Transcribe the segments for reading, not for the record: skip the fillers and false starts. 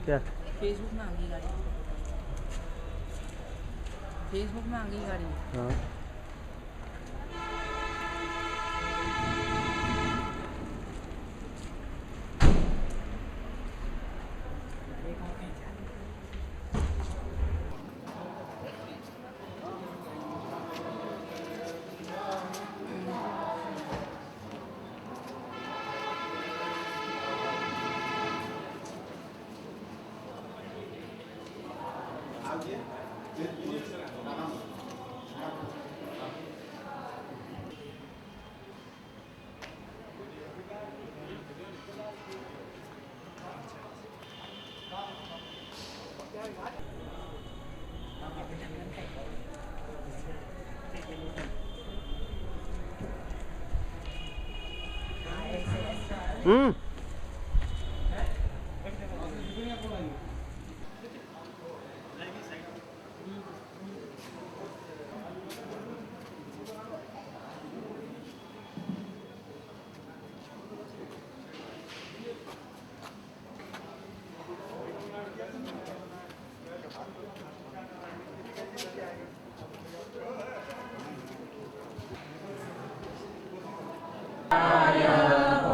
क्या फेसबुक में आ गई गाड़ी। फेसबुक में आ गई गाड़ी। हाँ हम्म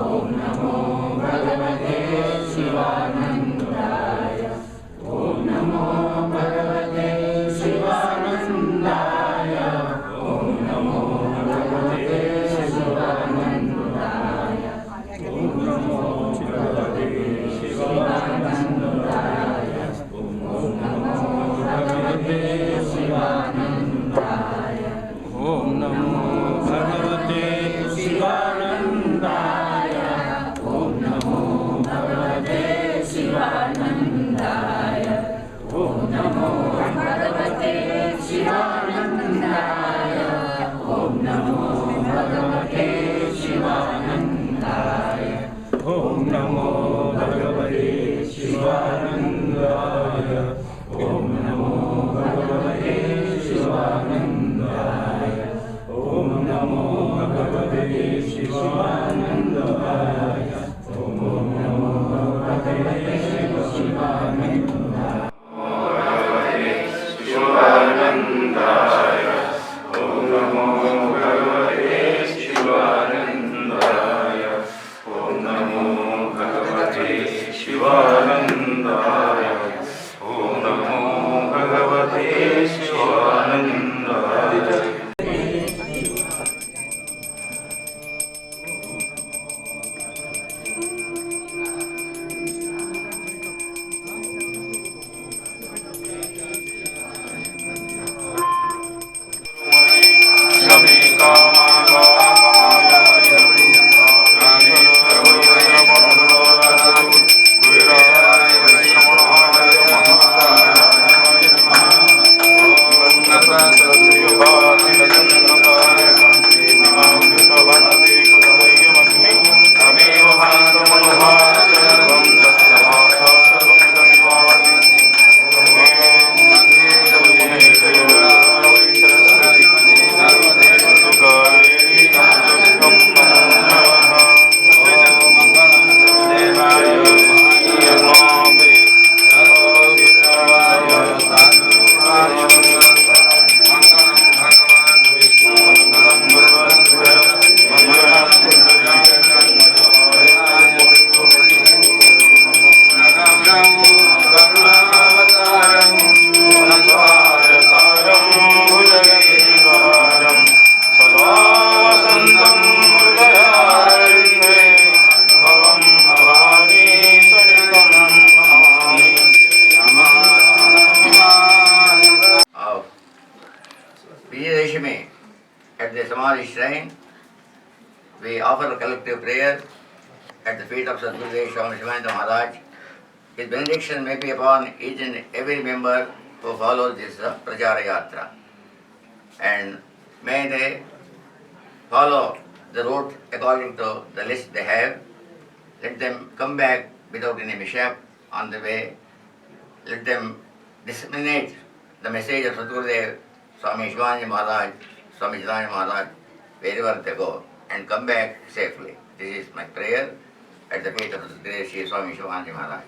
ओम नमो भगवते शिवानंदाय। ओम नमो भगवते शिवानंदाय। ओम नमो भगवते शिवानंदाय। ओम नमो भगवते शिवानंदाय। ओम नमो भगवते शिवानंदाय। ओम नमो भगवते शिवानंदाय। ओम नमो भगवते शिवानंदाय। ओम नमो भगवते शिवानंदाय। शिवानंदाय। ओम नमो भगवते शिवानंदाय। ओम नमो भगवते शिवानंदाय। ओम नमो भगवते शिवानंदाय। At the Samadhi shrine, we offer a collective prayer at the feet of Sadguru Swami Shivananda Maharaj. His benediction may be upon each and every member who follows this Prachara Yatra. And may they follow the route according to the list they have. Let them come back without any mishap on the way. Let them disseminate the message of Sadguru Swami Shivananda Maharaj, Swami Chidananda Maharaj, wherever they go, and come back safely. This is my prayer, at the feet of the great Sri Swami Shivananda Maharaj.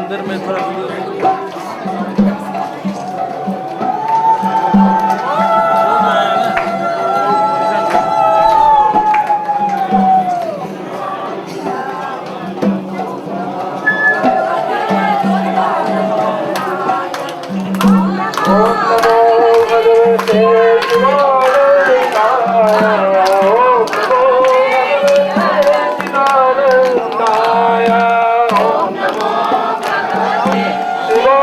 अंदर में थोड़ा Shiva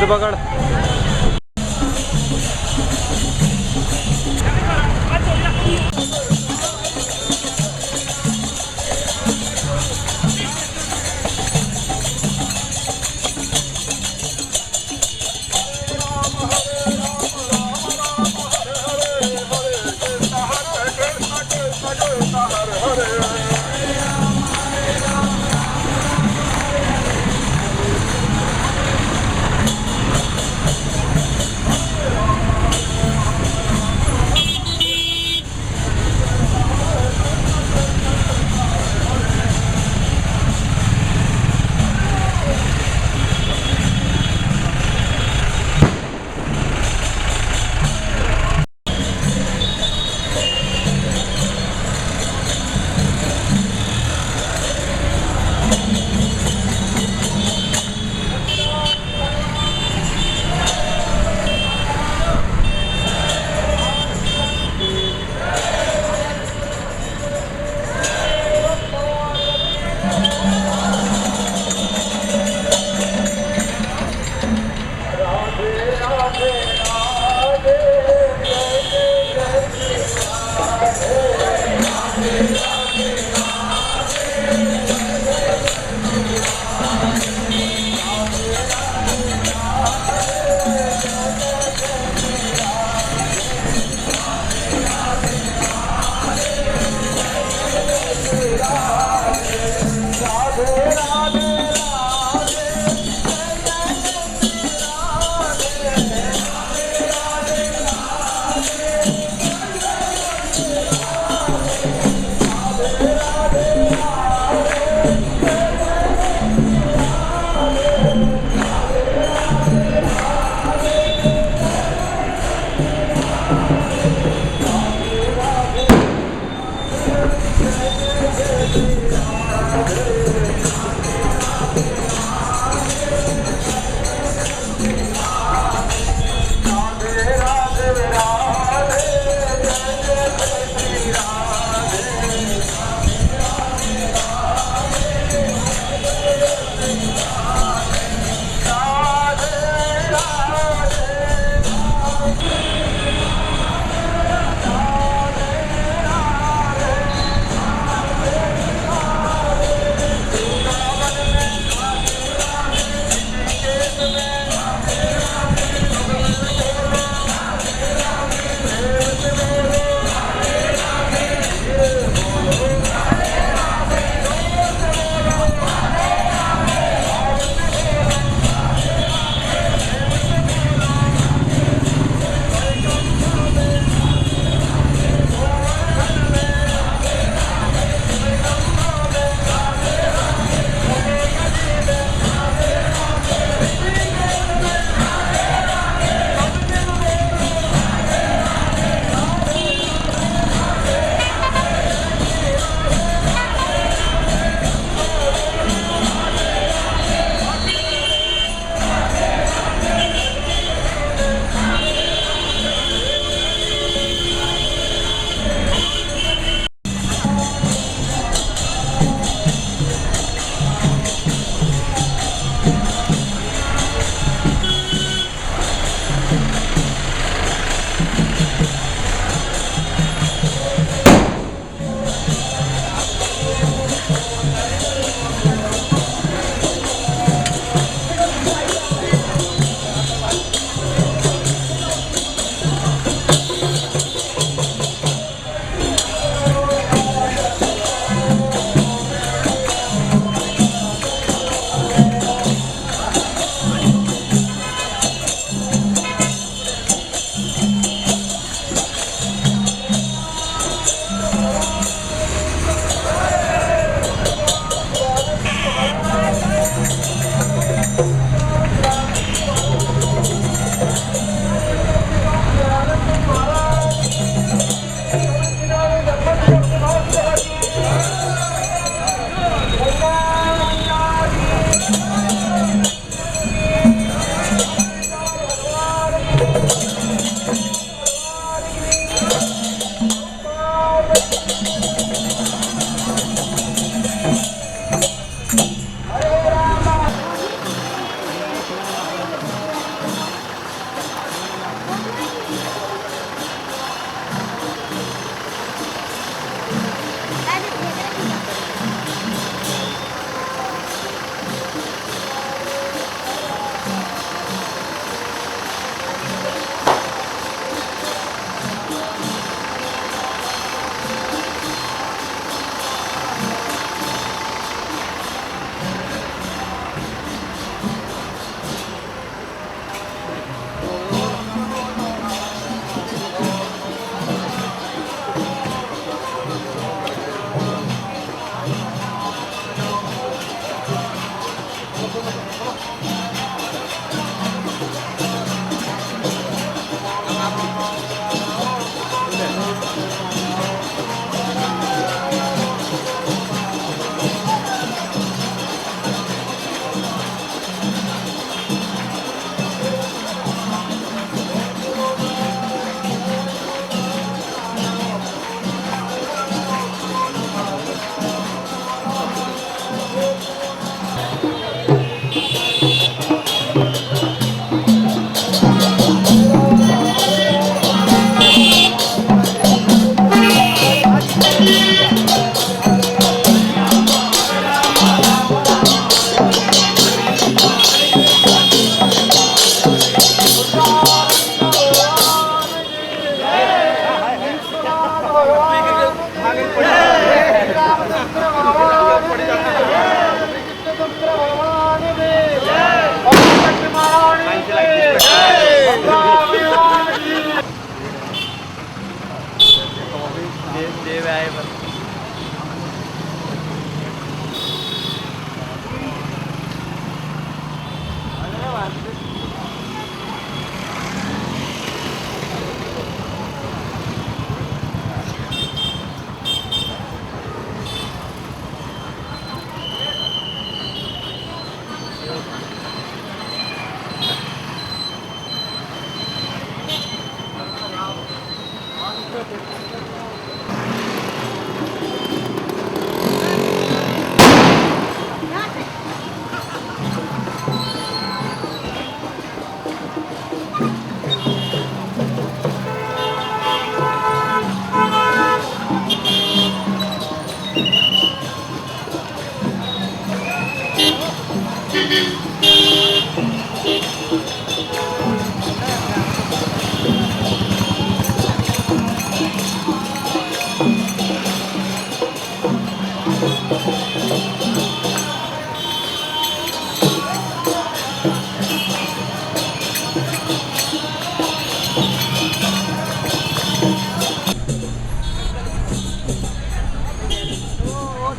पकड़।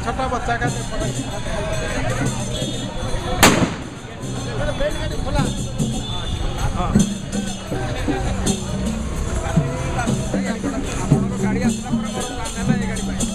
छोटा बच्चा का खोला हाँ गाड़ी आसला गाड़ी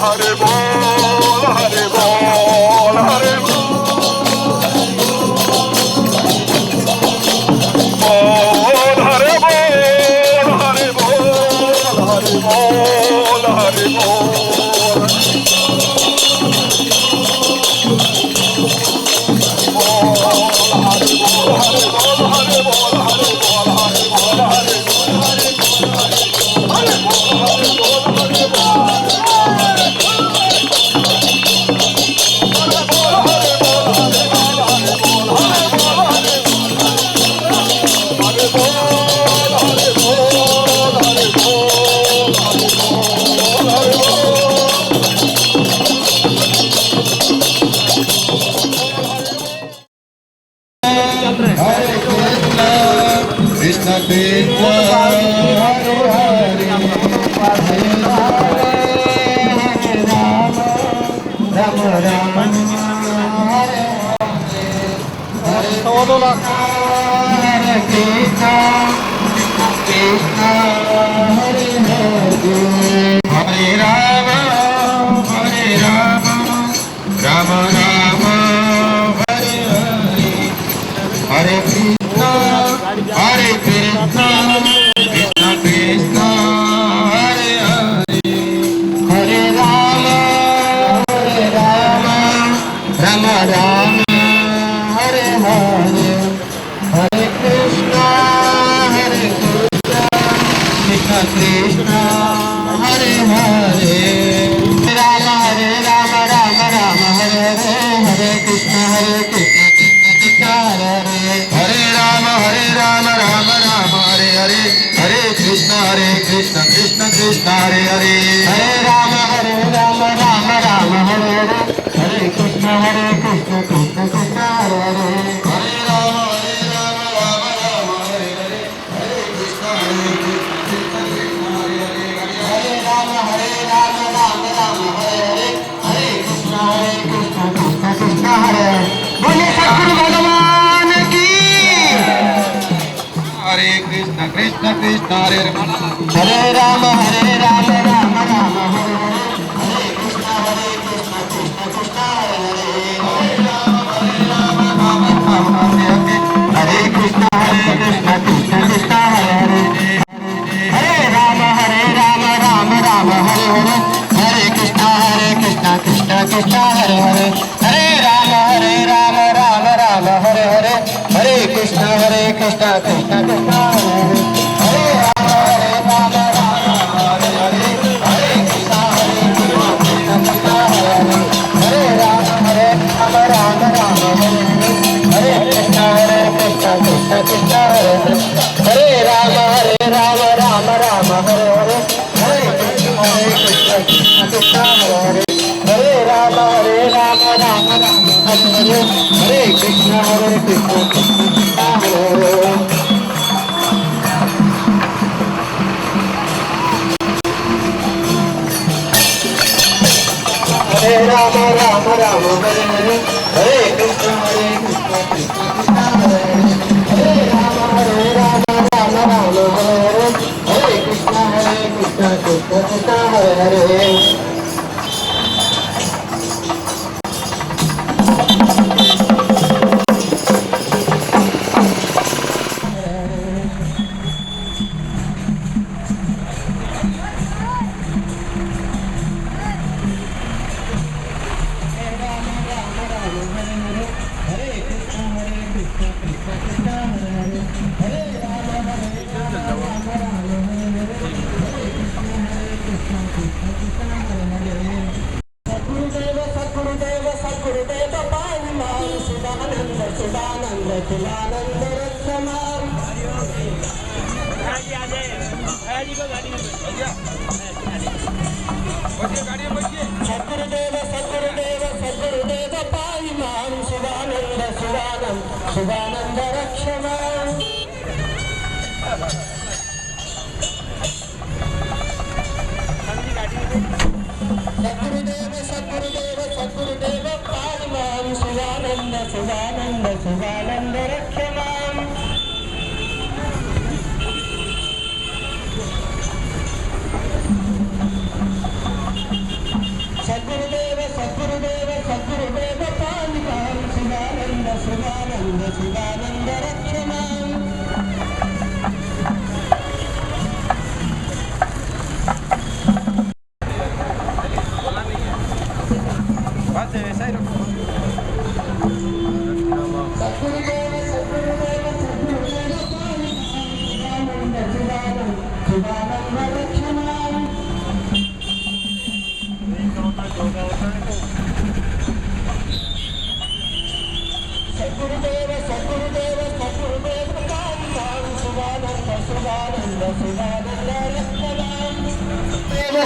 हरे बोल हरे बोल हरे बोल हरे बोल हरे बोल हरे बोल हरे बोल कृष्ण कृष्ण हरे हरे राम राम हरे हरे 2 लाख हरे कृष्ण कृष्ण हरे हरे हरे राम राम राम हरे हरे हरे कृष्ण कृष्ण कृष्ण हरे हरे हरे राम राम राम हरे हरे हरे कृष्ण कृष्ण कृष्ण हरे हरे हरे राम राम हरे हरे हरे कृष्ण कृष्ण कृष्ण हरे हरे हरे राम राम राम हरे हरे हरे कृष्ण कृष्ण कृष्ण हरे हरे हरे राम राम राम हरे हरे हरे कृष्ण कृष्ण कृष्ण हरे हरे हरे राम राम राम हरे हरे हरे कृष्ण कृष्ण कृष्ण हरे हरे हरे राम राम राम हरे हरे हरे कृष्ण कृष्ण कृष्ण हरे हरे बोले सद्गुरु भगवान की हरे कृष्ण कृष्ण कृष्ण हरे हरे राम राम राम हरे हरे हरे कृष्ण कृष्ण कृष्ण हरे हरे हरे राम राम हरे हरे हरे कृष्ण कृष्ण कृष्ण हरे हरे हरे राम राम राम हरे हरे हरे कृष्ण कृष्ण कृष्ण हरे हरे हरे राम राम हरे हरे हरे कृष्ण कृष्ण कृष्ण हरे हरे हरे राम राम हरे हरे हरे कृष्ण कृष्ण कृष्ण हरे हरे हरे राम राम हरे हरे हरे कृष्ण कृष्ण कृष्ण हरे हरे हरे राम राम हरे हरे हरे कृष्ण कृष्ण कृष्ण हरे हरे हरे राम राम हरे हरे हरे कृष्ण कृष्ण कृष्ण हरे हरे हरे राम हरे हरे हरे कृष्ण कृष्ण कृष्ण हरे हरे हरे राम राम हरे हरे हरे कृष्ण कृष्ण कृष्ण हरे हरे सद्गुरुदेव पाहिमां सुदानंद चिदानंद रक्षमां सद्गुरुदेव पाहिमां सुदानंद रक्षमां सद्गुरुदेव पाहिमां सुदानंद रक्षमां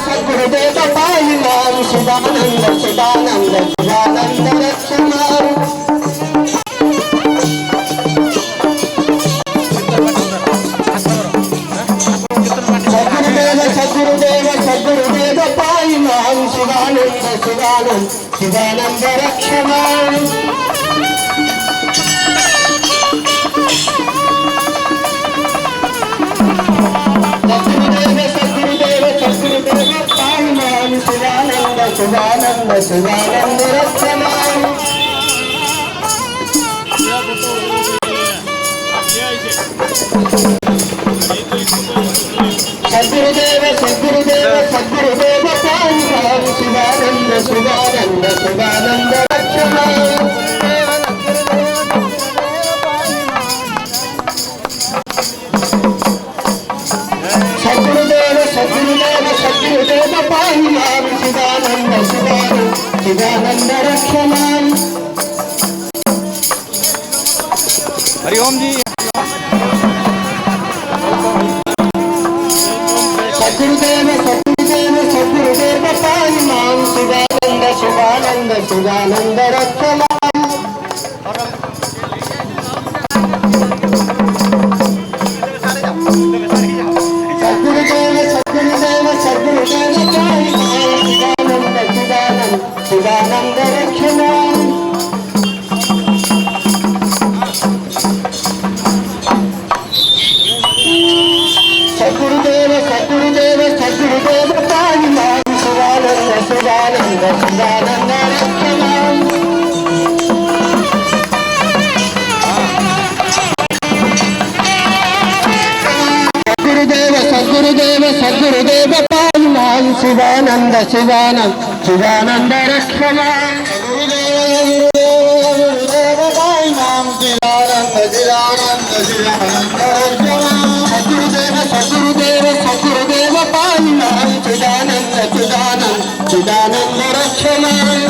सद्गुरुदेव पाहि मां शिवानंद शिवानंद शिवानंद रक्ष मां सद्गुरुदेव पाहि मां शिवानंद शिवानंद शिवानंद रक्ष मां सद्गुरुदेव पाहि मां शिवानंद शिवानंद शिवानंद रक्ष मां सद्गुरुदेव पाहि मां शिवानंद शिवानंद शिवानंद रक्ष मां सद्गुरुदेव पाहि मां शिवानंद शिवानंद शिवानंद रक्ष मां हरिओम जी। सद्गुरुदेव पाहि मां शिवानंद शिवानंद शिवानंद रक्ष मां सद्गुरुदेव पाहि मां शिवानंद शिवानंद शिवानंद रक्ष मां सद्गुरुदेव पाहि मां शिवानंद शिवानंद शिवानंद रक्ष मां सद्गुरुदेव पाहि मां शिवानंद शिवानंद शिवानंद रक्ष मां गुरुदेव पाहि मां शिवानंद शिवानंद शिवानंद रक्ष मां सद्गुरुदेव पाहि मां शिवानंद शिवानंद शिवानंद रक्ष मां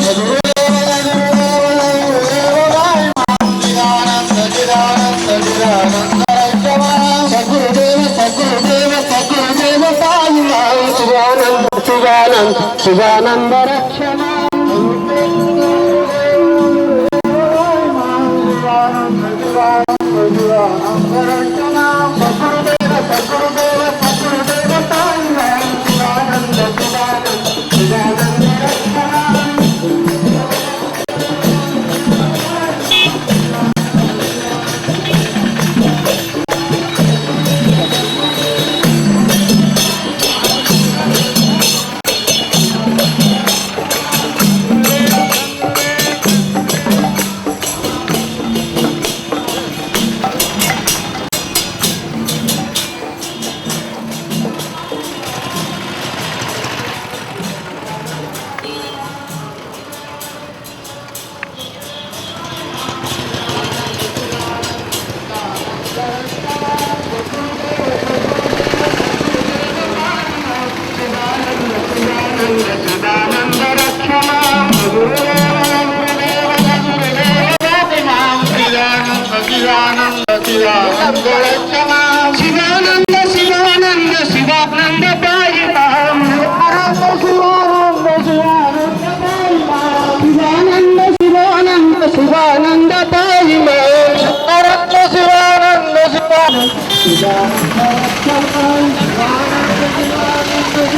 सद्गुरुदेव पाहि मां शिवानंद शिवानंद शिवानंद रक्ष मां शिवानंद शिवानंद शिवानंद पाहि मां शिवानंद शिवानंद शिवानंद पाहि मां शिवानंद शिवानंद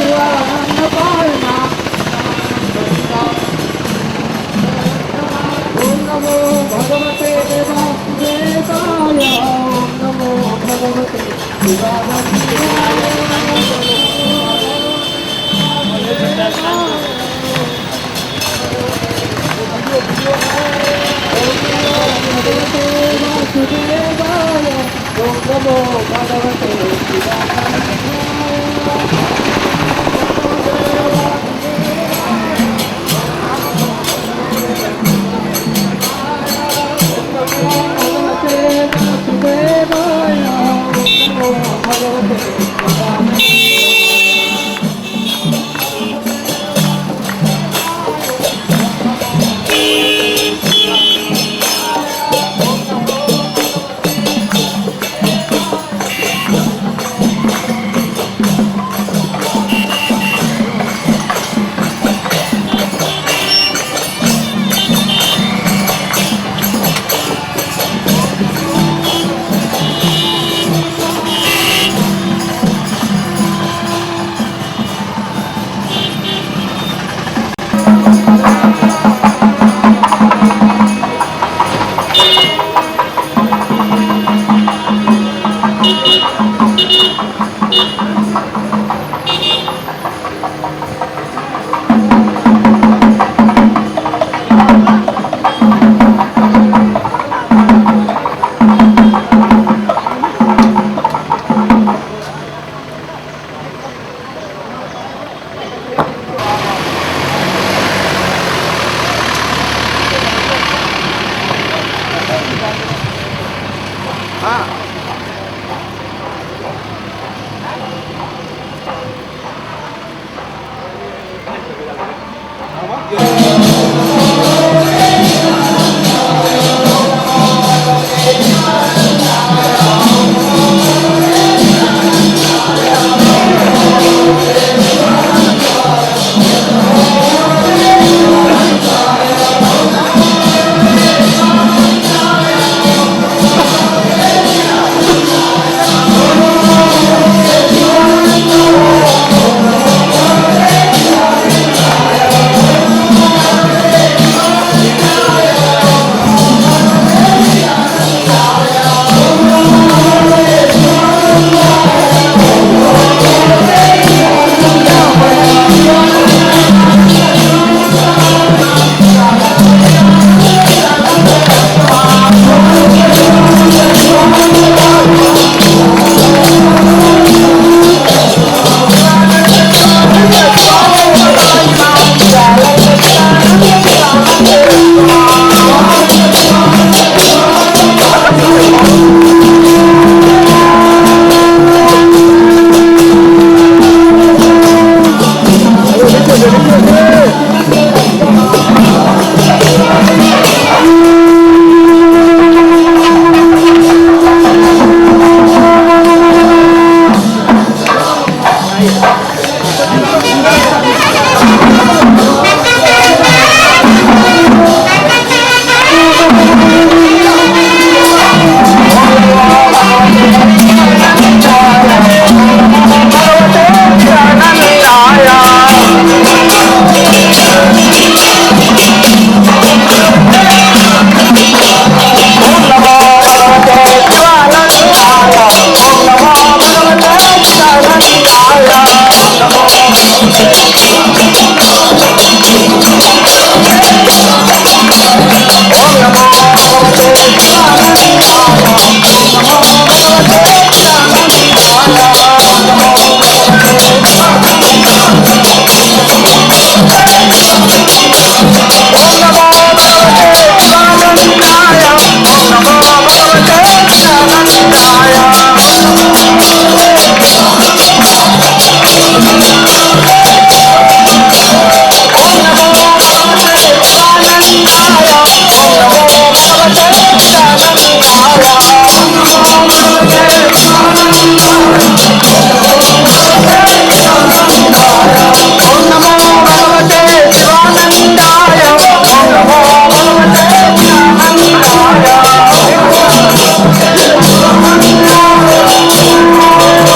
शिवानंद पाहि मां ओम नमो भगवते वासुदेवाय ओम नमो भगवते वासुदेवाय ओम नमो भगवते भगवते Om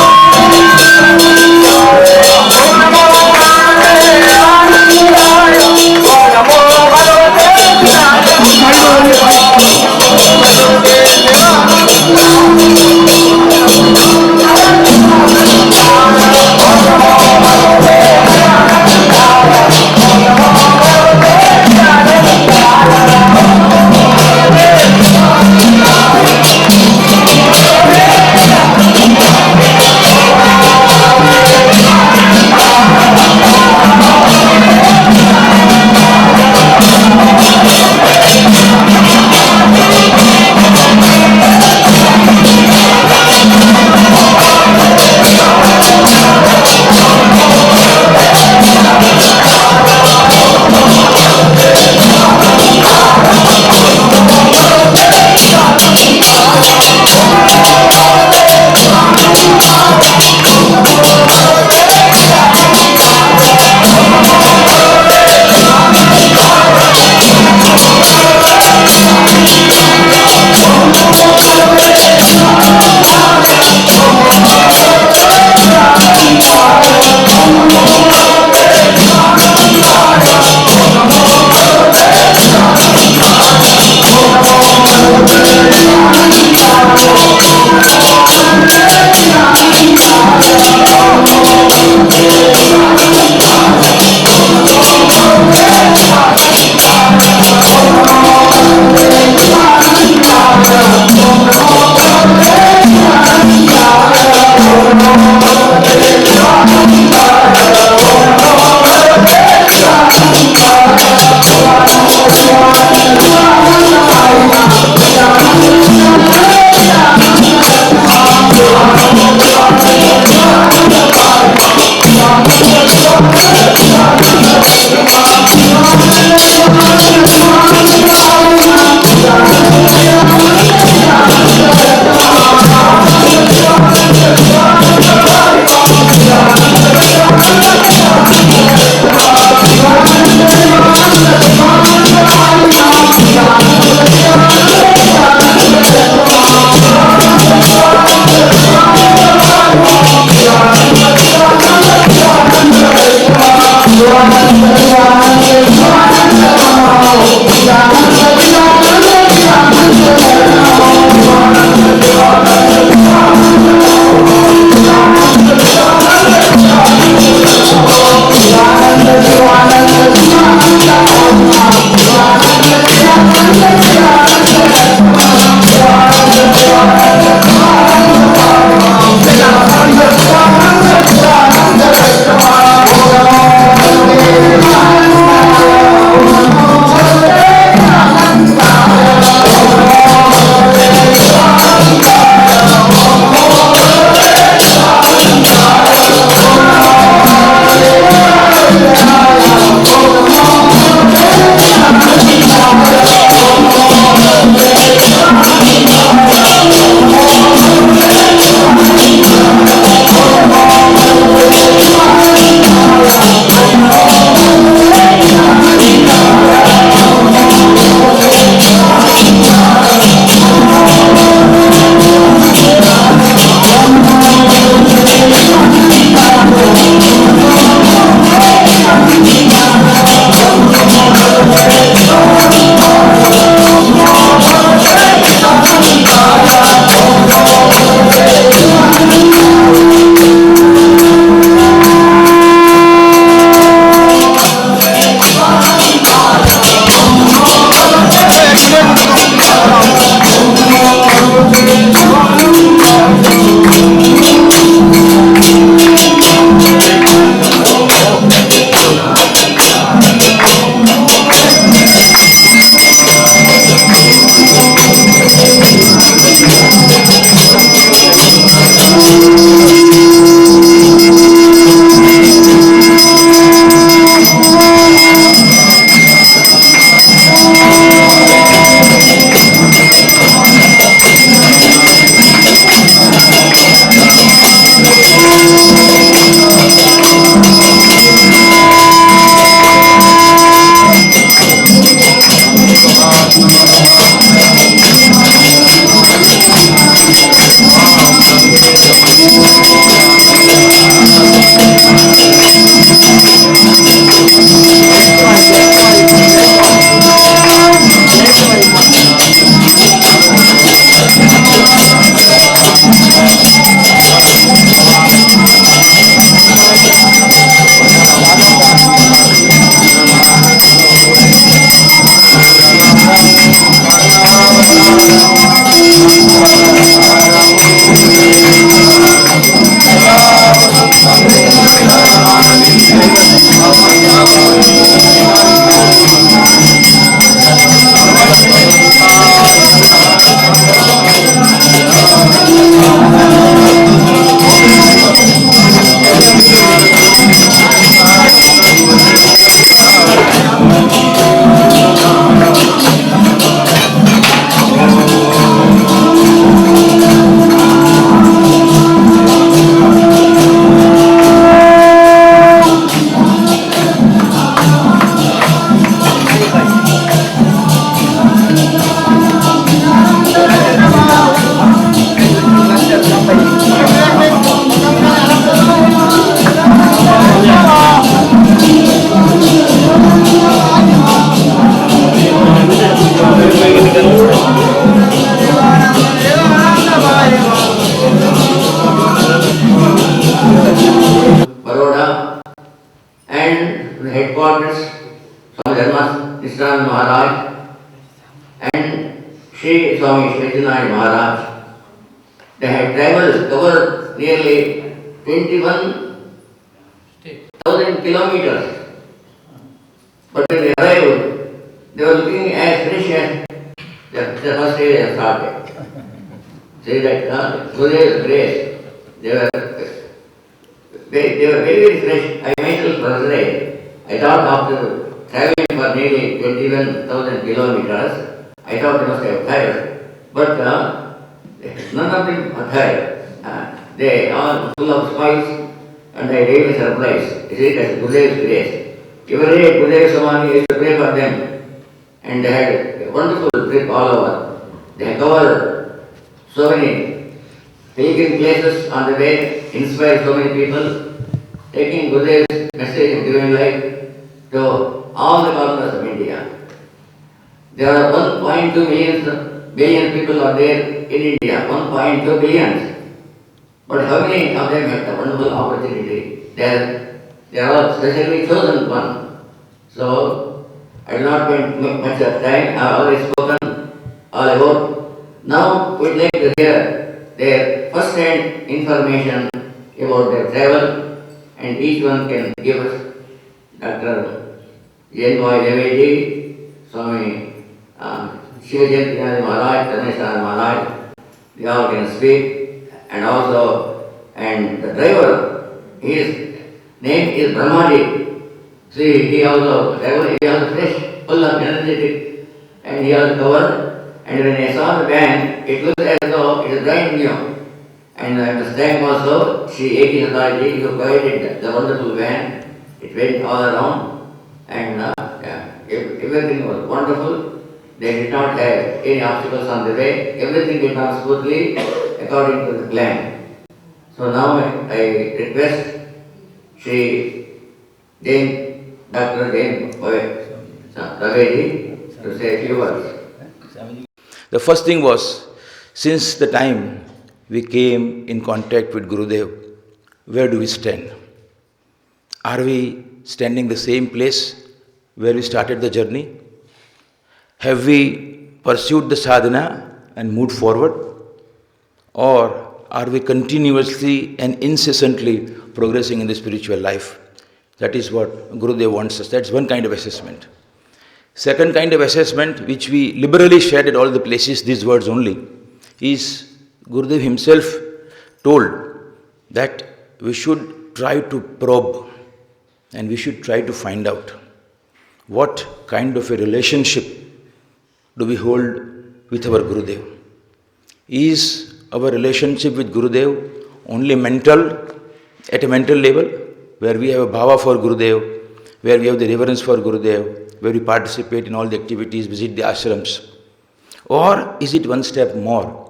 Baroda, and the headquarters Swami Dharma Nisran Maharaj and Sri Swami Shaitananda Maharaj. They had traveled, covered nearly 21,000 kilometers. But when they arrived, they were looking as fresh as the first day they started. Say that Gurudev's grace, they were very fresh. I myself was there. I thought after traveling for nearly 21,000 kilometers, I thought they must have tired. But none of them are tired. They are full of smiles, and I really surprised. You see, that's Gurudev's grace. Every day Gurudev Samani used to pray for them, and they had a wonderful trip all over. They covered so many pilgrim places on the way, inspired so many people, taking Gurudev's message of divine life to all the corners of India. There are 1.2 billion people are there in India, 1.2 billion. But how many of them had the wonderful opportunity? They are all specially chosen one. So, I will not spend much of time. I have already spoken all about. Now, we would like to hear their first-hand information about their travel, and each one can give us Dr. Jenboy Devedi, Swami Shivajantinari Maharaj, Dhaneshwar Maharaj. They all can speak, and the driver, his name is Brahmadi. See, he also fresh, full of energetic, and he also covered. And when I saw the van, it looked as though it is brand new. And Ms. Dang also, she ate his authority, who guided the wonderful van. It went all around, and everything was wonderful. They did not have any obstacles on the way. Everything went on smoothly according to the plan. So now I request Dr. Jane Devedi to say a few words. The first thing was, since the time we came in contact with Gurudev, where do we stand? Are we standing the same place where we started the journey? Have we pursued the sadhana and moved forward? Or are we continuously and incessantly progressing in the spiritual life? That is what Gurudev wants us. That's one kind of assessment. Second kind of assessment, which we liberally shared at all the places, these words only, is Gurudev himself told that we should try to probe and we should try to find out what kind of a relationship do we hold with our Gurudev. Is our relationship with Gurudev only mental, at a mental level, where we have a bhava for Gurudev, where we have the reverence for Gurudev, where we participate in all the activities, visit the ashrams? Or is it one step more?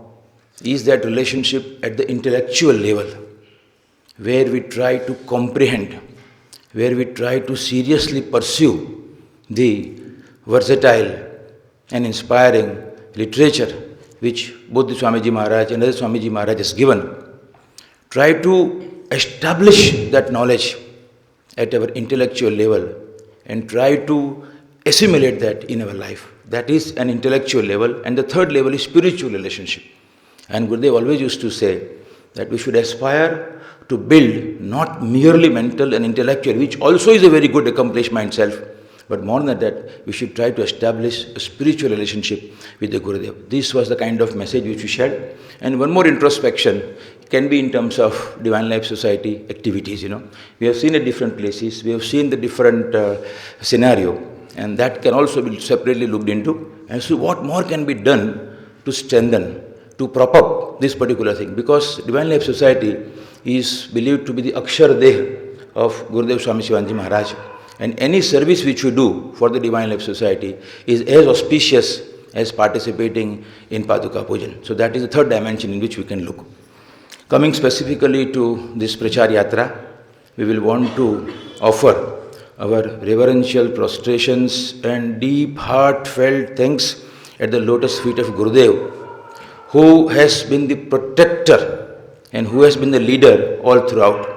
Is that relationship at the intellectual level, where we try to comprehend, where we try to seriously pursue the versatile and inspiring literature which both the Swamiji Maharaj and other Swamiji Maharaj has given? Try to establish that knowledge at our intellectual level and try to assimilate that in our life. That is an intellectual level. And the third level is spiritual relationship. And Gurudev always used to say that we should aspire to build not merely mental and intellectual, which also is a very good accomplishment itself, but more than that, we should try to establish a spiritual relationship with the Gurudev. This was the kind of message which we shared. And one more introspection can be in terms of Divine Life Society activities, We have seen at different places, we have seen the different scenario, and that can also be separately looked into. And so what more can be done to strengthen, to prop up this particular thing? Because Divine Life Society is believed to be the Akshar Deh of Gurudev Swami Shivanji Maharaj. And any service which you do for the Divine Life Society is as auspicious as participating in Paduka Pujan. So that is the third dimension in which we can look. Coming specifically to this Prachar Yatra, we will want to offer our reverential prostrations and deep heartfelt thanks at the lotus feet of Gurudev, who has been the protector and who has been the leader all throughout.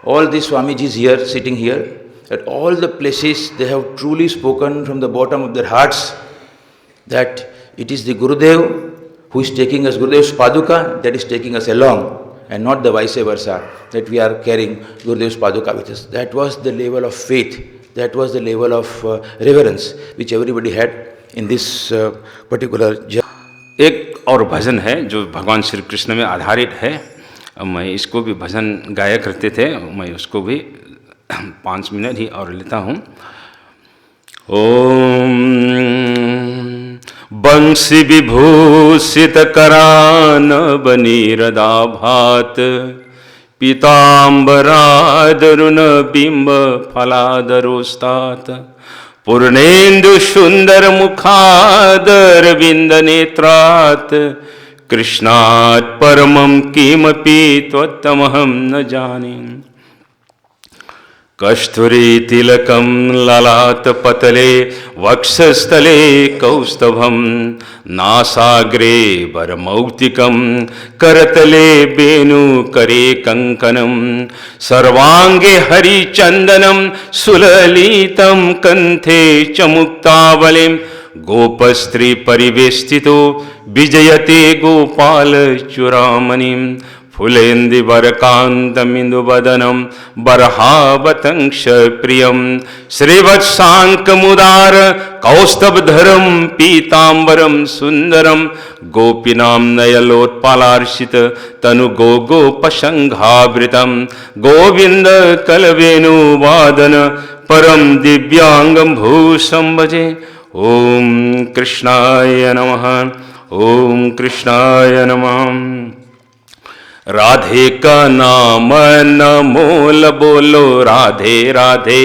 All these Swamijis here, sitting here, at all the places they have truly spoken from the bottom of their hearts that it is the Gurudev who is taking us, Gurudev's Paduka, that is taking us along. and not the vice versa, that we are carrying Gurudev's Paduka with us. That was the level of faith, that was the level of reverence which everybody had in this particular journey. एक और भजन है जो भगवान श्री कृष्ण में आधारित है, मैं इसको भी भजन गाया करते थे, मैं उसको भी 5 मिनट ही और लेता हूँ। ओम बंसी विभूषित करान बनीरदाभात पीताम्बरादरुण बिंब फलादरोस्तात पूर्णेन्दु सुंदर मुखादर विंद नेत्रात् कृष्णात् परमं किमपि त्वत्तमहं न जाने। कस्तूरी तिलकं ललाट पतले वक्षस्थले कौस्तभं नासाग्रे वरमौक्तिकं करतले वेणुकरे कंकणं सर्वांगे हरिचंदनं सुललितं कंठे च मुक्तावलिं गोपस्त्री परिवेष्टितो विजयते गोपाल चूड़ामणिं फुलेन्दुवरकान्तमिन्दुवदनं बर्हावतंश प्रियं श्रीवत्साङ्कमुदार कौस्तभधरं पीताम्बरं सुन्दरं गोपीनां नयलोत्पलार्षित तनु गोपसंघावृतं गोविन्द कलवेणुवादन परम दिव्यांगं भूषं भजे। ओम कृष्णाय नमः, ओम कृष्णाय नमः। राधे का नाम अनमोल बोलो राधे राधे,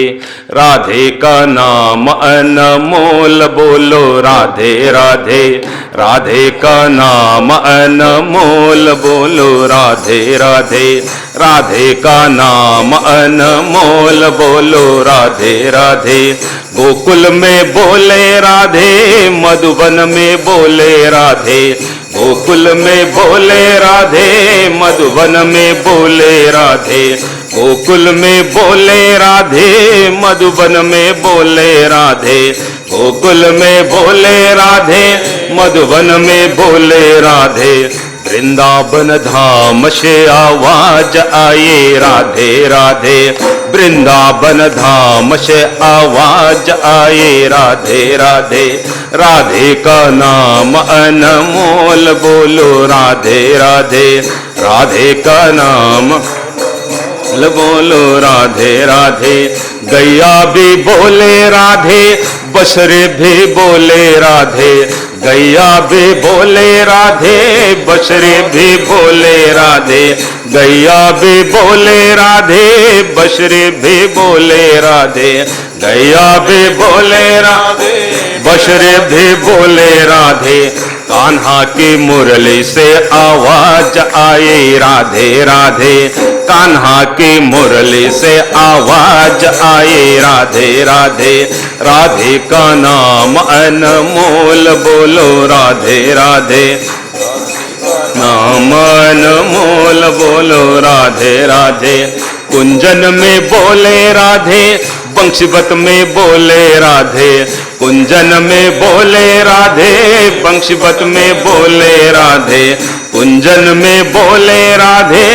राधे का नाम अनमोल बोलो राधे राधे, राधे का नाम अनमोल बोलो राधे राधे, राधे का नाम अनमोल बोलो राधे राधे। गोकुल में बोले राधे, मधुबन में बोले राधे, गोकुल में बोले राधे, मधुबन में बोले राधे, गोकुल में बोले राधे, मधुबन में बोले राधे, गोकुल में बोले राधे, मधुबन में बोले राधे। वृंदावन धाम से आवाज आए राधे राधे, वृंदावन धाम से आवाज आए राधे राधे, राधे का नाम अनमोल बोलो राधे राधे, राधे का नाम बोलो राधे राधे। गैया भी बोले राधे, बछड़े भी बोले राधे, गैया भी बोले राधे, बछड़े भी बोले राधे, गैया भी बोले राधे, बछड़े भी बोले राधे, गैया भी बोले राधे, बछड़े भी बोले राधे। कान्हा की मुरली से आवाज आई राधे राधे, कान्हा की मुरली से आवाज आई राधे राधे, राधे का नाम अनमोल बोलो राधे राधे, नाम अनमोल बोलो राधे राधे। कुंजन में बोले राधे, बंशीवत में बोले राधे, कुंजन में बोले राधे, बंशीवत में बोले राधे, कुंजन में बोले राधे,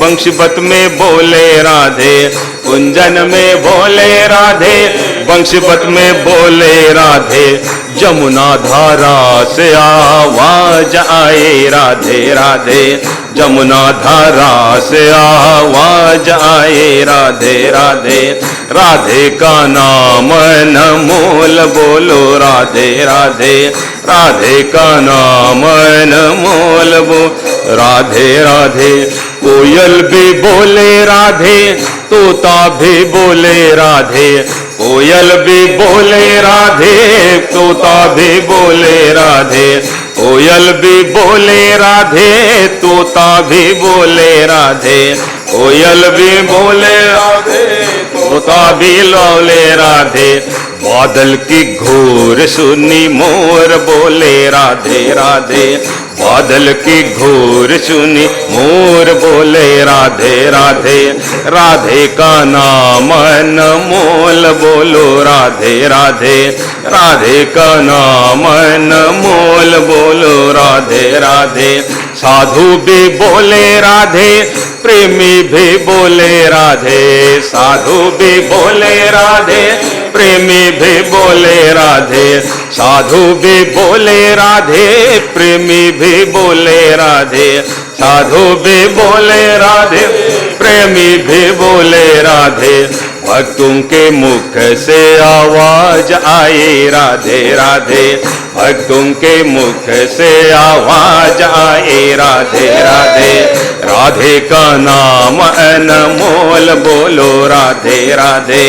बंशीवत में बोले राधे, कुंजन में बोले राधे, बंशीवत में बोले राधे। जमुना धारा से आवाज आए राधे राधे, जमुना धारा से आवाज आए राधे राधे, राधे का नाम अनमोल बोलो राधे राधे, राधे का नाम अनमोल बोलो राधे राधे। कोयल भी बोले राधे, तोता भी बोले राधे, कोयल भी बोले राधे, तोता भी बोले राधे, कोयल भी बोले राधे, तोता भी बोले राधे, कोयल भी बोले राधे, तोता भी बोले राधे। बादल की घोर सुनी मोर बोले राधे राधे, बादल की घोर सुनी मोर बोले राधे राधे, राधे का नाम अनमोल बोलो राधे राधे, राधे का नाम अनमोल बोलो राधे राधे। साधु भी बोले राधे, प्रेमी भी बोले राधे, साधु भी बोले राधे, प्रेमी भी बोले राधे, साधु भी बोले राधे, प्रेमी भी बोले राधे, साधु भी बोले राधे, प्रेमी भी बोले राधे। भक्तों के मुख से आवाज आई राधे राधे, भक्तों के मुख से आवाज आई राधे राधे। राधे का नाम अनमोल बोलो राधे राधे,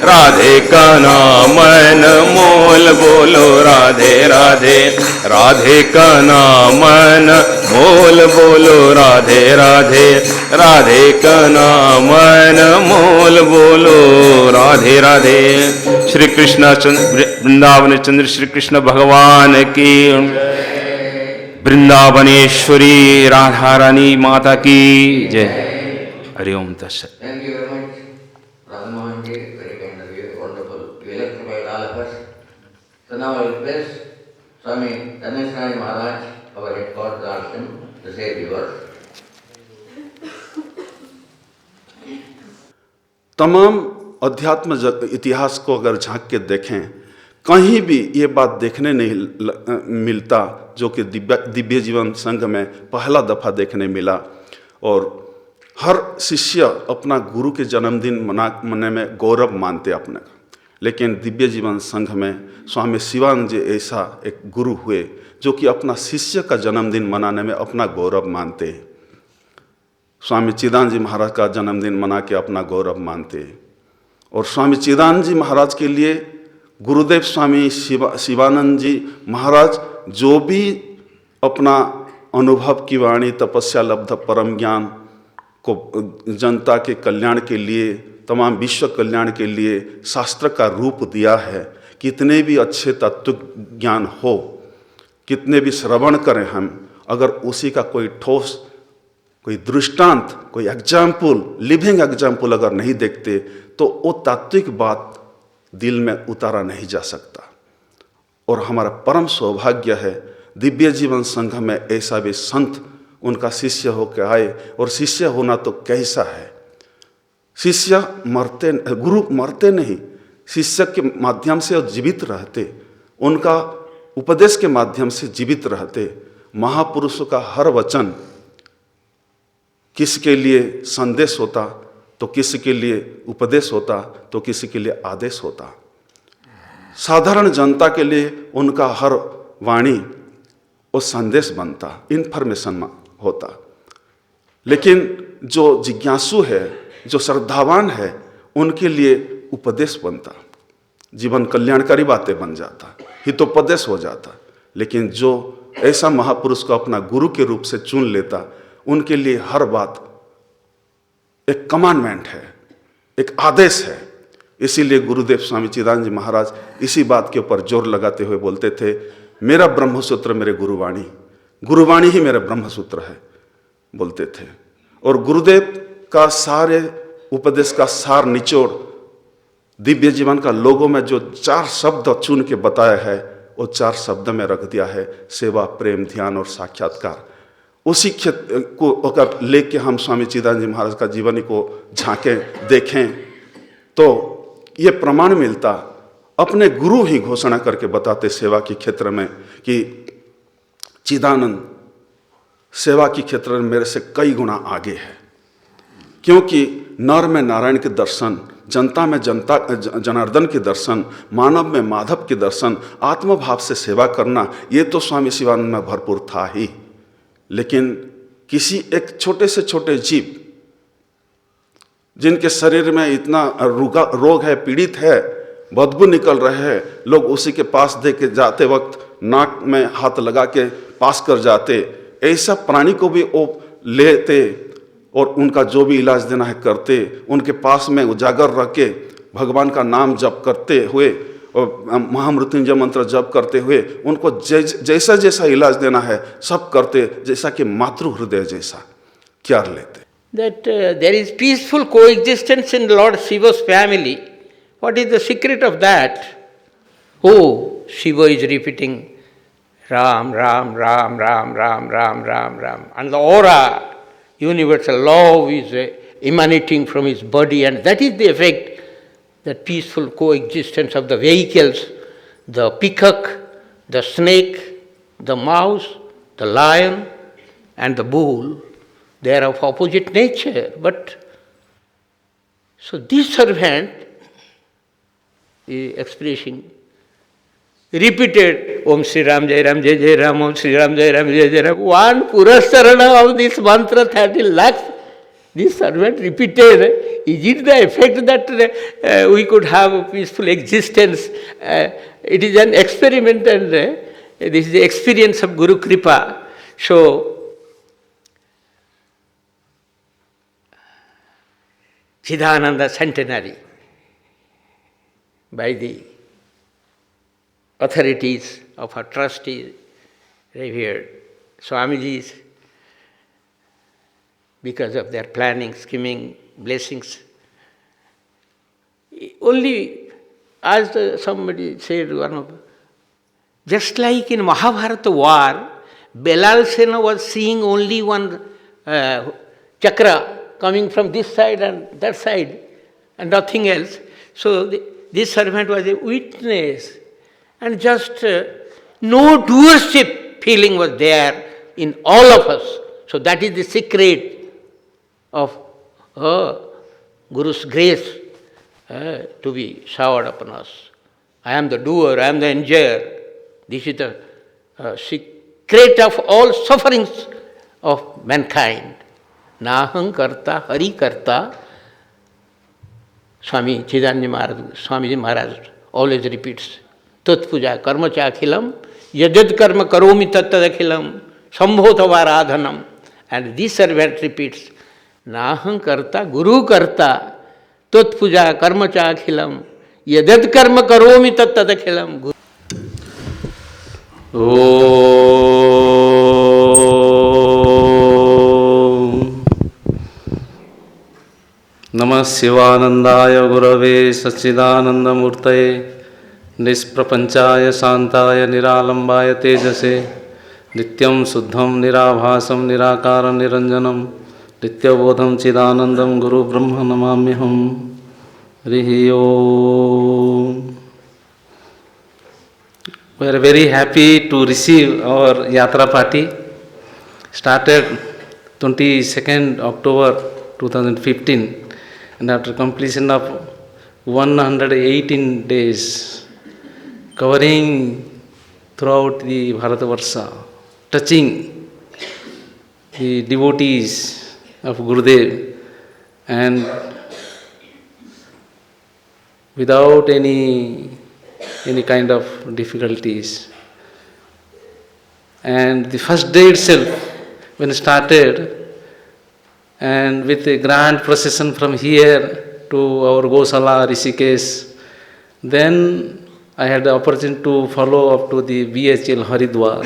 राधे का नाम अनमोल बोलो राधे राधे, राधे का नाम अनमोल बोलो राधे राधे, राधे का नाम अनमोल बोलो राधे राधे। श्री कृष्ण वृंदावन चंद्र श्री कृष्ण भगवान की, वृंदावनेश्वरी राधा रानी माता की जय। हरि ओम तत्सत। Thank you very much, Radha Mohan ji, very kind of you, wonderful. You electrified all of us. So now I will request Swami Dhaneshwari Maharaj, our headquarters ashram, to say a few words. तमाम अध्यात्म इतिहास को अगर झांक के देखें, कहीं भी ये बात देखने नहीं मिलता जो कि दिव्य जीवन संघ में पहला दफ़ा देखने मिला। और हर शिष्य अपना गुरु के जन्मदिन मनाने में गौरव मानते अपने का, लेकिन दिव्य जीवन संघ में स्वामी शिवानंद जी ऐसा एक गुरु हुए जो कि अपना शिष्य का जन्मदिन मनाने में अपना गौरव मानते। स्वामी चिदानंद जी महाराज का जन्मदिन मना के अपना गौरव मानते। और स्वामी चिदानंद जी महाराज के लिए गुरुदेव स्वामी शिवानंद जी महाराज जो भी अपना अनुभव की वाणी, तपस्या लब्ध परम ज्ञान को जनता के कल्याण के लिए, तमाम विश्व कल्याण के लिए शास्त्र का रूप दिया है। कितने भी अच्छे तत्व ज्ञान हो, कितने भी श्रवण करें हम, अगर उसी का कोई ठोस, कोई दृष्टांत, कोई एग्जाम्पल, लिविंग एग्जाम्पल अगर नहीं देखते तो वो तात्विक बात दिल में उतारा नहीं जा सकता। और हमारा परम सौभाग्य है दिव्य जीवन संघ में ऐसा भी संत उनका शिष्य होकर आए। और शिष्य होना तो कैसा है, शिष्य मरते, गुरु मरते नहीं, शिष्य के माध्यम से जीवित रहते, उनका उपदेश के माध्यम से जीवित रहते। महापुरुषों का हर वचन किसी के लिए संदेश होता तो किसी के लिए उपदेश होता तो किसी के लिए आदेश होता। साधारण जनता के लिए उनका हर वाणी वो संदेश बनता, इन्फॉर्मेशन होता। लेकिन जो जिज्ञासु है, जो श्रद्धावान है, उनके लिए उपदेश बनता, जीवन कल्याणकारी बातें बन जाता, हितोपदेश हो जाता। लेकिन जो ऐसा महापुरुष को अपना गुरु के रूप से चुन लेता, उनके लिए हर बात एक कमांडमेंट है, एक आदेश है। इसीलिए गुरुदेव स्वामी चिदानंद जी महाराज इसी बात के ऊपर जोर लगाते हुए बोलते थे, मेरा ब्रह्मसूत्र मेरे गुरुवाणी, गुरुवाणी ही मेरा ब्रह्मसूत्र है, बोलते थे। और गुरुदेव का सारे उपदेश का सार निचोड़ दिव्य जीवन का लोगों में जो 4 शब्द चुन के बताया है, वो 4 शब्द में रख दिया है, सेवा, प्रेम, ध्यान और साक्षात्कार। उसी क्षेत्र को अगर लेके हम स्वामी चिदानंद जी महाराज का जीवनी को झांकें, देखें, तो ये प्रमाण मिलता। अपने गुरु ही घोषणा करके बताते सेवा के क्षेत्र में कि चिदानंद सेवा के क्षेत्र में मेरे से कई गुना आगे है, क्योंकि नर में नारायण के दर्शन, जनता में जनार्दन के दर्शन, मानव में माधव के दर्शन, आत्मभाव से सेवा करना, ये तो स्वामी शिवानंद में भरपूर था ही। लेकिन किसी एक छोटे से छोटे जीव जिनके शरीर में इतना रोग है, पीड़ित है, बदबू निकल रहे हैं, लोग उसी के पास दे के जाते वक्त नाक में हाथ लगा के पास कर जाते, ऐसा प्राणी को भी वो लेते और उनका जो भी इलाज देना है करते, उनके पास में उजागर रख के भगवान का नाम जप करते हुए और महामृत्युंजय मंत्र जप करते हुए उनको जैसा जैसा इलाज देना है सब करते, जैसा कि मातृ हृदय जैसा केयर लेते। That there is peaceful coexistence in Lord Shiva's family. What is the secret of that? Oh, Shiva is repeating Ram, Ram, Ram, Ram, Ram, Ram, Ram, Ram. And the aura, universal love is emanating from his body, and that is the effect, that peaceful coexistence of the vehicles, the peacock, the snake, the mouse, the lion, and the bull. They are of opposite nature, but so this servant is expressing, repeated Om Sri Ram Jai Ram Jai Jai Ram, Om Sri Ram Jai Ram Jai Jai Ram. One Purasarana of this mantra, 30 lakhs, this servant repeated. Is it the effect that we could have a peaceful existence? It is an experiment, and this is the experience of Guru Kripa. So, Chidananda centenary by the authorities of our trustees, revered Swamiji's, because of their planning, scheming, blessings. Only, as somebody said, just like in Mahabharata war, Belal Sena was seeing only one chakra coming from this side and that side, and nothing else. So this servant was a witness, and just no doership feeling was there in all of us. So that is the secret of Guru's grace to be showered upon us. I am the doer, I am the enjoyer. This is the secret of all sufferings of mankind. Naham karta, hari karta. Swami Swamiji Maharaj always repeats, Tat puja karma cha akhilam, yajad karma karomi tattad akhilam, sambhota varadhanam. And this servant repeats, Naham karta, guru karta, tat puja karma cha akhilam, yajad karma karomi tattad akhilam. नमः शिवानंदाय गुरवे सच्चिदानंदमूर्तये निष्प्रपंचाय शांताय निरालंबाय तेजसे नित्यं शुद्धं निराभासं निराकारं निरंजनं नित्यबोधं चिदानंदं गुरु ब्रह्म नमाम्यहं। हरिः ओम। We are very happy to receive our Yatra party. Started 22nd October 2015. And after completion of 118 days, covering throughout the Bharatavarsha, touching the devotees of Gurudev, and without any kind of difficulties. And the first day itself, when started, and with a grand procession from here to our Gosala, Rishikesh, then I had the opportunity to follow up to the BHL Haridwar.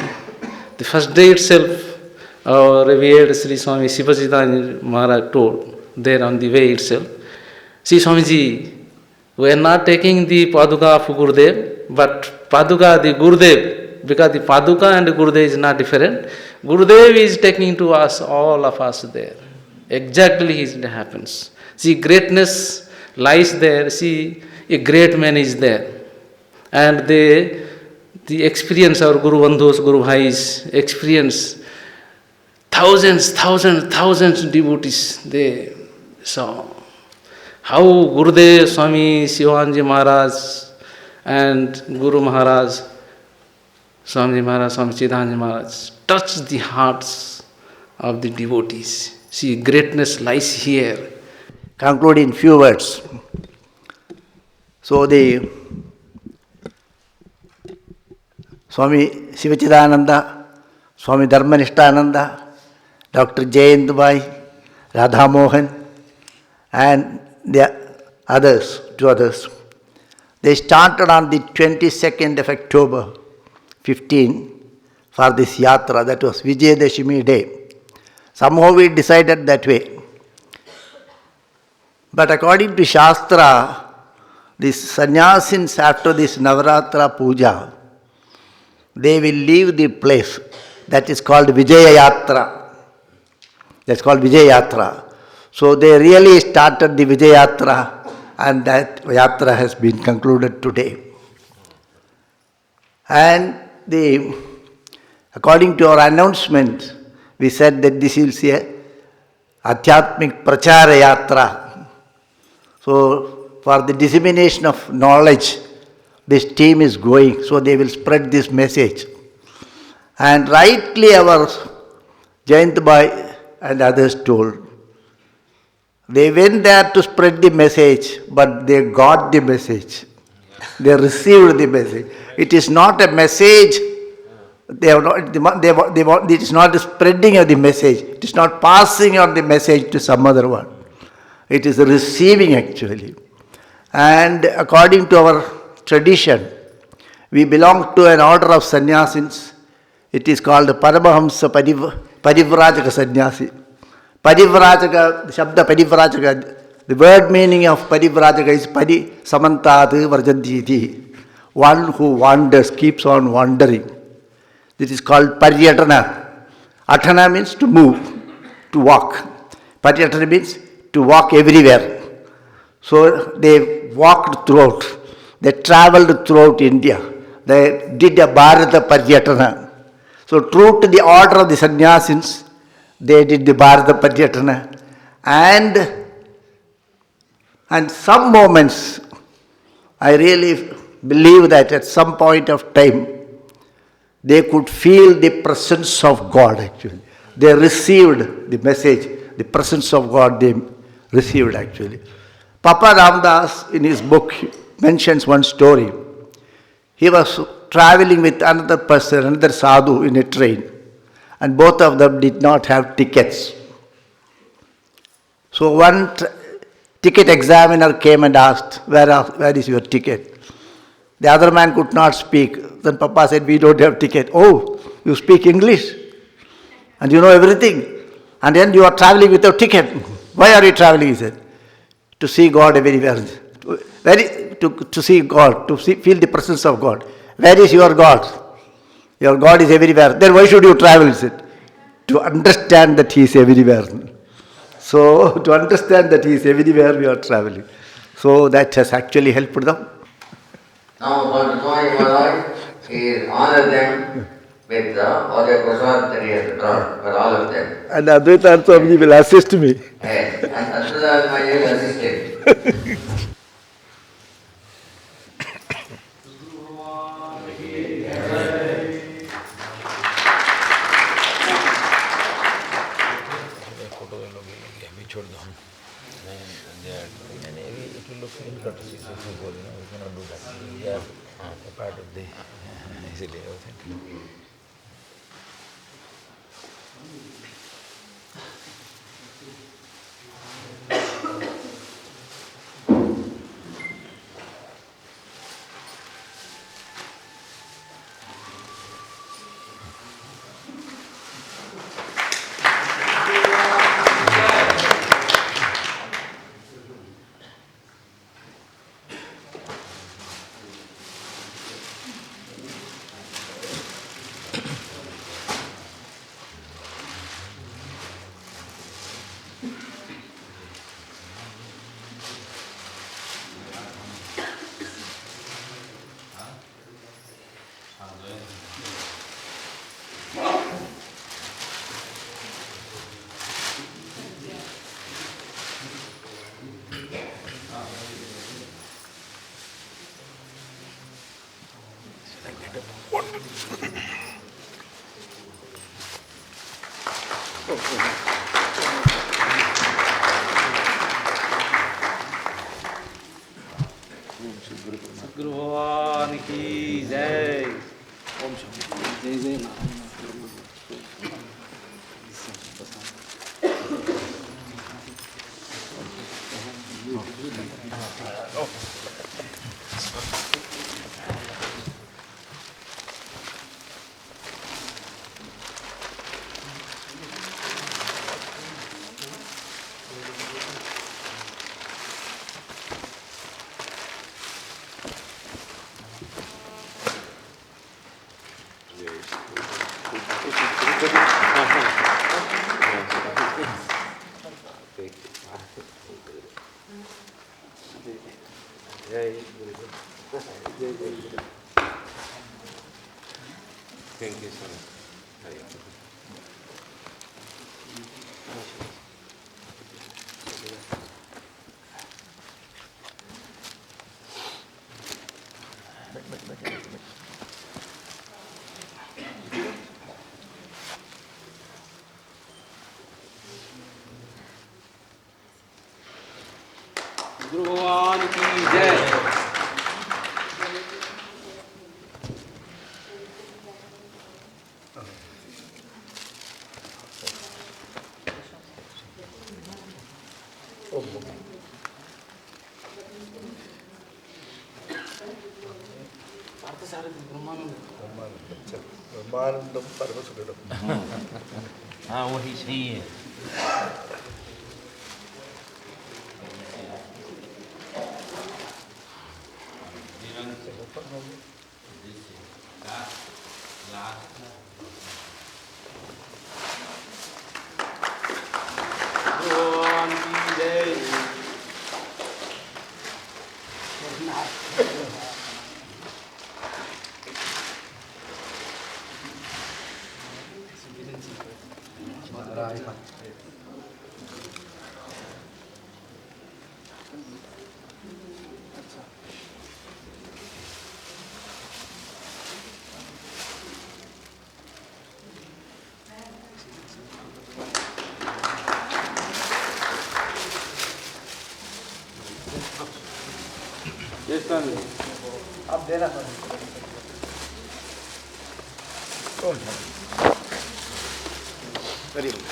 The first day itself, our revered Sri Swami Sivajidanand Maharaj told there on the way itself, see Swamiji, we are not taking the Paduka of Gurudev, but Paduka the Gurudev, because the Paduka and Gurudev is not different. Gurudev is taking to us, all of us there. Exactly it happens. See, greatness lies there. See, a great man is there. And the experience our Guru Bandhus, Guru Bhais experience, thousands devotees they saw. How Gurudev, Swami Sivanji Maharaj and Guru Maharaj, Swami Maharaj, Swami Chidanand Maharaj touched the hearts of the devotees. See, greatness lies here. Conclude in few words. So the Swami Sivachidananda, Swami Dharmanishtananda, Dr. Jayant Bhai, Radha Mohan, and the others, two others, they started on the 22nd of October 15 for this yatra, that was Vijayadashimi day. Somehow we decided that way. But according to Shastra, these sannyasins after this Navratra puja, they will leave the place. That is called Vijaya Yatra. That's called Vijaya Yatra. So they really started the Vijaya Yatra, and that Yatra has been concluded today. And according to our announcement, we said that this is a Adhyatmik Prachara Yatra. So for the dissemination of knowledge, this team is going, so they will spread this message. And rightly our Jayant Bhai and others told, they went there to spread the message, but they got the message. They received the message. It is not a message, it is not the spreading of the message, it is not passing on the message to some other one. It is receiving actually. And according to our tradition, we belong to an order of sannyasins. It is called Paramahamsa Parivrajaka Sannyasi. Parivrajaka, the Shabda Parivrajaka, the word meaning of Parivrajaka is Pari Samantad Varjantiti. One who wanders, keeps on wandering. This is called Paryatana. Atana means to move, to walk. Paryatana means to walk everywhere. So they walked throughout. They travelled throughout India. They did a Bharata Paryatana. So true to the order of the sannyasins, they did the Bharata Paryatana. And some moments, I really believe that at some point of time, they could feel the presence of God actually. They received the message, the presence of God they received actually. Papa Ramdas in his book mentions one story. He was traveling with another person, another sadhu in a train, and both of them did not have tickets. So one ticket examiner came and asked, where is your ticket? The other man could not speak. Then Papa said, we don't have ticket. Oh, you speak English and you know everything. And then you are traveling without ticket. Why are you traveling? He said, to see God everywhere. To see God, feel the presence of God. Where is your God? Your God is everywhere. Then why should you travel? He said, to understand that He is everywhere. So, to understand that He is everywhere, we are traveling. So, that has actually helped them. Now, Swami Maharaj, he honored them with all the prasad that he has brought for all of them. And Advaita Swamiji will assist me. Yes, and Advaita Swamiji will assist him. Guru Bhavan ki jai. Om Shanti. Jai Jai Ram. Thank you so much. गुरु भगवान की जय। हाँ वही सही है। भगवान की जय। आप देना very good.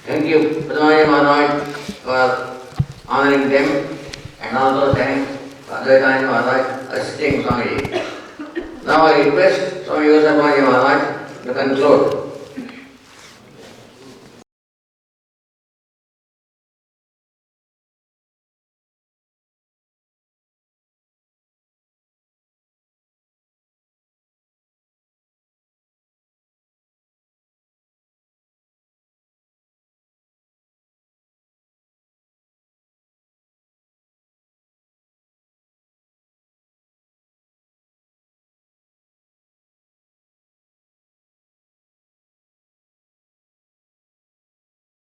Thank you, Padmani Maharaj, for honoring them, and also thank Advaitani Maharaj assisting Swamiji. Now I request Swami Yosef Maharaj to conclude.